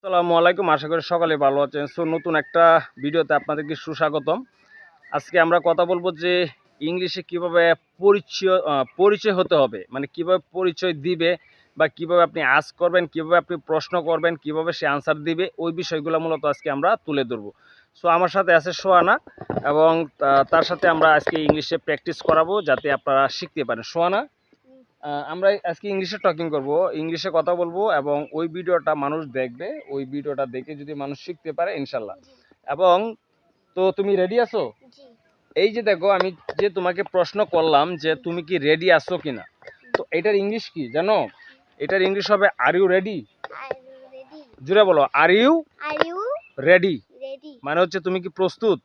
আসসালামু আলাইকুম। আশা করি সকালে ভালো আছেন। সো নতুন একটা ভিডিওতে আপনাদেরকে সুস্বাগতম। আজকে আমরা কথা বলবো যে ইংলিশে কিভাবে পরিচয় হতে হবে, মানে কিভাবে পরিচয় দিবে বা কিভাবে আপনি আস্ক করবেন, কিভাবে আপনি প্রশ্ন করবেন, কিভাবে সে আনসার দিবে, ওই বিষয়গুলো মূলত আজকে আমরা তুলে ধরবো। সো আমার সাথে আছে সোহানা এবং তার সাথে আমরা আজকে ইংলিশে প্র্যাকটিস করাবো যাতে আপনারা শিখতে পারেন। সোহানা, আমরা আজকে ইংলিশে টকিং করব, ইংলিশে কথা বলবো এবং ওই ভিডিওটা মানুষ দেখবে। ওই ভিডিওটা দেখে যদি মানুষ শিখতে পারে ইনশাল্লাহ। এবং তো তুমি রেডি আছো? এই যে দেখো, আমি যে তোমাকে প্রশ্ন করলাম যে তুমি কি রেডি আছো কিনা, তো এটার ইংলিশ কি জানো? এটার ইংলিশ হবে আর ইউ রেডি। জুড়ে বলো, আর ইউ রেডি। মানে হচ্ছে তুমি কি প্রস্তুত?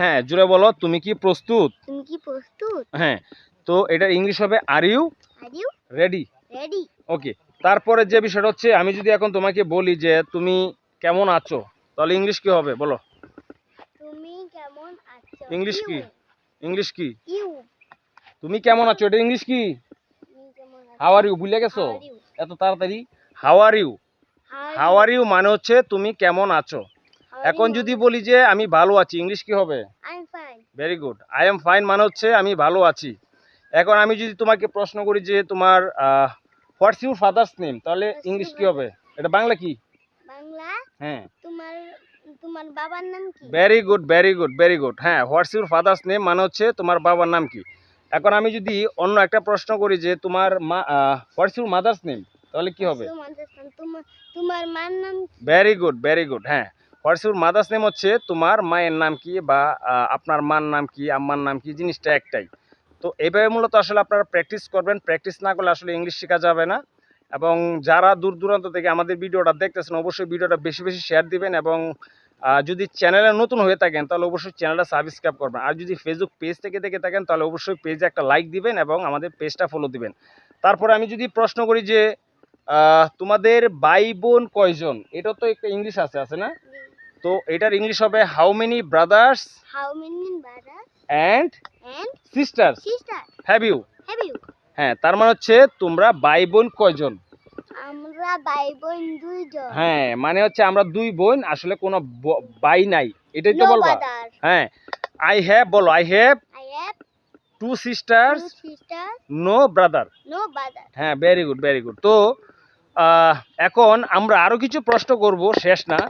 হ্যাঁ, জুড়ে বলো, তুমি কি প্রস্তুত? হ্যাঁ, তো এটার ইংলিশ হবে আর ইউ রেডি। ওকে, তারপরে যে বিষয়টা হচ্ছে, আমি যদি এখন তোমাকে বলি যে তুমি কেমন আছো, তাহলে ইংলিশ কি হবে বলো? ইংলিশ কি? ইংলিশ কি? তুমি কেমন আছো, এটা ইংলিশ কি? How are you. ভুলে গেছো এত তাড়াতাড়ি? How are you. How are you মানে হচ্ছে তুমি কেমন আছো। এখন যদি বলি যে আমি ভালো আছি, ইংলিশ কি হবে? Very good. I am fine মানে হচ্ছে আমি ভালো আছি। এখন আমি যদি তোমাকে প্রশ্ন করি যে তোমার হোয়াটস ইউর ফাদার্স নেম, তাহলে ইংলিশ কি হবে? এটা বাংলা কি? হ্যাঁ, তোমার বাবার নাম কি? Very good, very good, very good. হ্যাঁ, হোয়াটস ইউর ফাদার্স নেম মানে হচ্ছে তোমার বাবার নাম কি। এখন আমি যদি অন্য একটা প্রশ্ন করি যে তোমার হোয়াটস ইউর মাদার্স নেম, তাহলে কি হবে? তোমার মার নাম কি? Very good, very good. হ্যাঁ, হোয়াটস ইউর মাদার্স নেম হচ্ছে তোমার মায়ের নাম কি বা আপনার মার নাম কি, আম্মার নাম কি, জিনিসটা একটাই। তো এইভাবে মূলত আসলে আপনারা প্র্যাকটিস করবেন। প্র্যাকটিস না করলে আসলে ইংলিশ শেখা যাবে না। এবং যারা দূর দূরান্ত থেকে আমাদের ভিডিওটা দেখতেছেন, অবশ্যই ভিডিওটা বেশি বেশি শেয়ার দিবেন। এবং যদি চ্যানেলে নতুন হয়ে থাকেন তাহলে অবশ্যই চ্যানেলটা সাবস্ক্রাইব করবেন। আর যদি ফেসবুক পেজ থেকে দেখে থাকেন তাহলে অবশ্যই পেজে একটা লাইক দিবেন এবং আমাদের পেজটা ফলো দিবেন। তারপরে আমি যদি প্রশ্ন করি যে তোমাদের ভাই বোন কয়জন, এটা তো একটা ইংলিশ আছে না? তো এটার ইংলিশ হবে how many brothers and sisters have you. হ্যাঁ, তার মানে হচ্ছে তোমরা ভাই বোন কয়জন? আমরা ভাই বোন দুইজন। হ্যাঁ, মানে হচ্ছে আমরা দুই বোন, আসলে কোনো ভাই নাই, এটাই তো বলবা। হ্যাঁ, আই হ্যাভ, বলো I have two sisters no brother. হ্যাঁ, ভেরি গুড, ভেরি গুড। তো এখন আমরা আরো কিছু প্রশ্ন করব, শেষ না।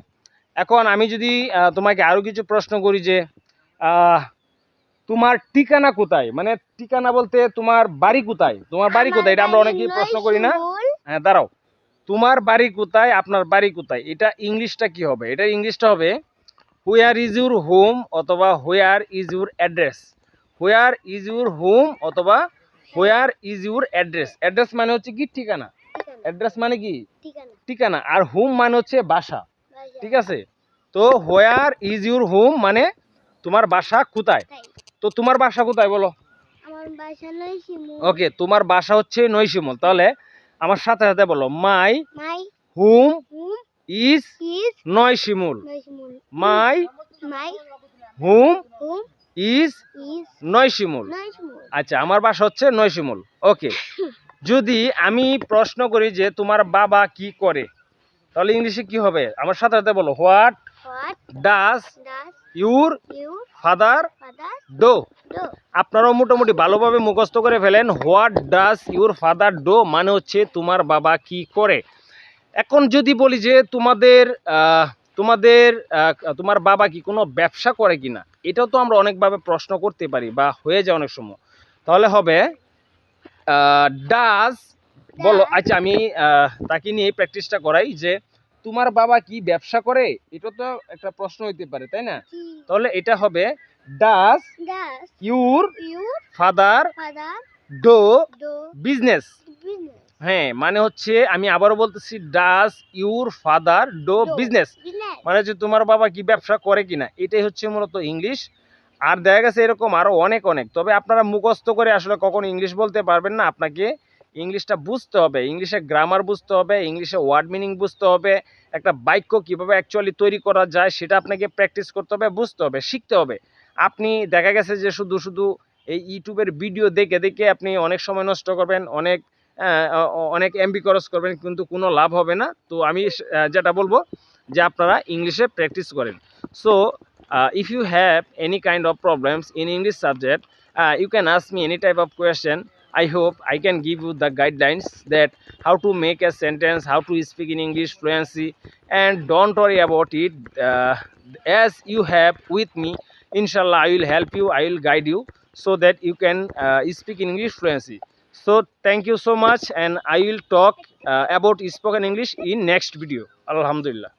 এখন আমি যদি তোমাকে আরো কিছু প্রশ্ন করি যে তোমার ঠিকানা কোথায়, মানে ঠিকানা বলতে তোমার বাড়ি কোথায়, তোমার বাড়ি কোথায়, এটা আমরা অনেকেই প্রশ্ন করি না? হ্যাঁ, দাঁড়াও, তোমার বাড়ি কোথায়, আপনার বাড়ি কোথায়, এটা ইংলিশটা কি হবে? এটা ইংলিশটা হবে হোয়ার ইজ ইউর হোম অথবা where is your address. Where is your home অথবা where is your address. Address মানে হচ্ছে কি ঠিকানা, অ্যাড্রেস মানে কি ঠিকানা, আর হোম মানে হচ্ছে বাসা। ঠিক আছে, তো হোয়ার ইজ ইউর হোম মানে তোমার বাসা কোথায়। তো তোমার বাসা কোথায় বলো? আমার বাসা নয়শিমুল। ওকে, তোমার বাসা হচ্ছে নয়শিমুল। তাহলে আমার সাথে সাথে বলো, my home is Noyshimul. My home is Noyshimul. আচ্ছা, আমার বাসা হচ্ছে নয়শিমুল। ওকে, যদি আমি প্রশ্ন করি যে তোমার বাবা কি করে, তাহলে ইংলিশে কি হবে? আমার সাথে সাথে বলো, what does your father do. আপনারাও মোটামুটি ভালোভাবে মুখস্থ করে ফেলেন। What does your father do মানে হচ্ছে তোমার বাবা কি করে। এখন যদি বলি যে তোমার বাবা কি কোনো ব্যবসা করে কিনা, এটাও তো আমরা অনেকভাবে প্রশ্ন করতে পারি বা হয়ে যায় অনেক সময়। তাহলে হবে ডাজ, বলো। আচ্ছা, আমি তাকে নিয়ে প্র্যাকটিসটা করাই যে তোমার বাবা কি ব্যবসা করে, এটা তো একটা প্রশ্ন হইতে পারে, তাই না? তাহলে এটা হবে does your father do business. হ্যাঁ, মানে হচ্ছে আমি আবারও বলতেছি, does your father do business মানে হচ্ছে তোমার বাবা কি ব্যবসা করে কিনা, এটাই হচ্ছে মূলত ইংলিশ। আর দেখা গেছে এরকম আরো অনেক অনেক, তবে আপনারা মুখস্থ করে আসলে কখনো ইংলিশ বলতে পারবেন না। আপনাকে ইংলিশটা বুঝতে হবে, ইংলিশের গ্রামার বুঝতে হবে, ইংলিশে ওয়ার্ড মিনিং বুঝতে হবে, একটা বাক্য কিভাবে অ্যাকচুয়ালি তৈরি করা যায় সেটা আপনাকে প্র্যাকটিস করতে হবে, বুঝতে হবে, শিখতে হবে। আপনি দেখা গেছে যে শুধু শুধু এই ইউটিউবের ভিডিও দেখে দেখে আপনি অনেক সময় নষ্ট করবেন, অনেক অনেক এমবি খরচ করবেন, কিন্তু কোনো লাভ হবে না। তো আমি যেটা বলবো যে আপনারা ইংলিশে প্র্যাকটিস করেন। So if you have any kind of problems in English subject, you can ask me any type of question. I hope I can give you the guidelines that how to make a sentence, how to speak in English fluency, and don't worry about it. As you have with me, inshallah I will help you, I will guide you so that you can speak in English fluency. So thank you so much, and I will talk about spoken English in next video. Alhamdulillah.